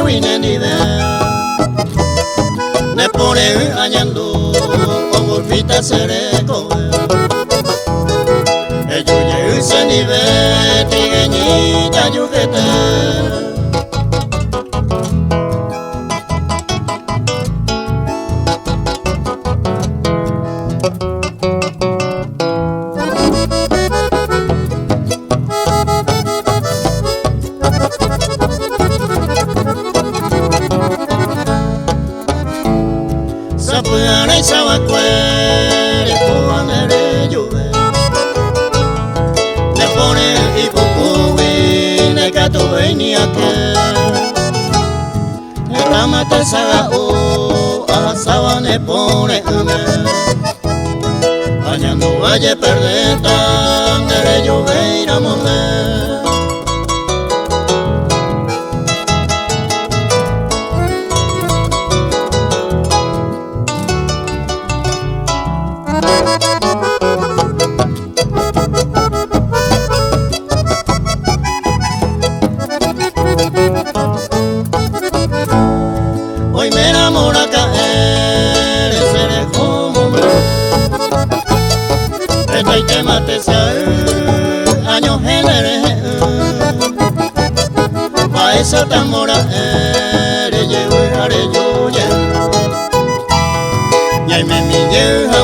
wine ni ve ne pone añando con golfita sereko yuye se ni ve tigueñita yujete Sapuana y sabacuere juanere yuve le pone y pupubi ne catuve ni aquel la mata saga o asaba ne pone ame bañando valle perdeta nere yuve iramome hoy me enamora caer seré como me estoy que mate años genere pa esa tamora llevo y haré yo ya y me mi lleva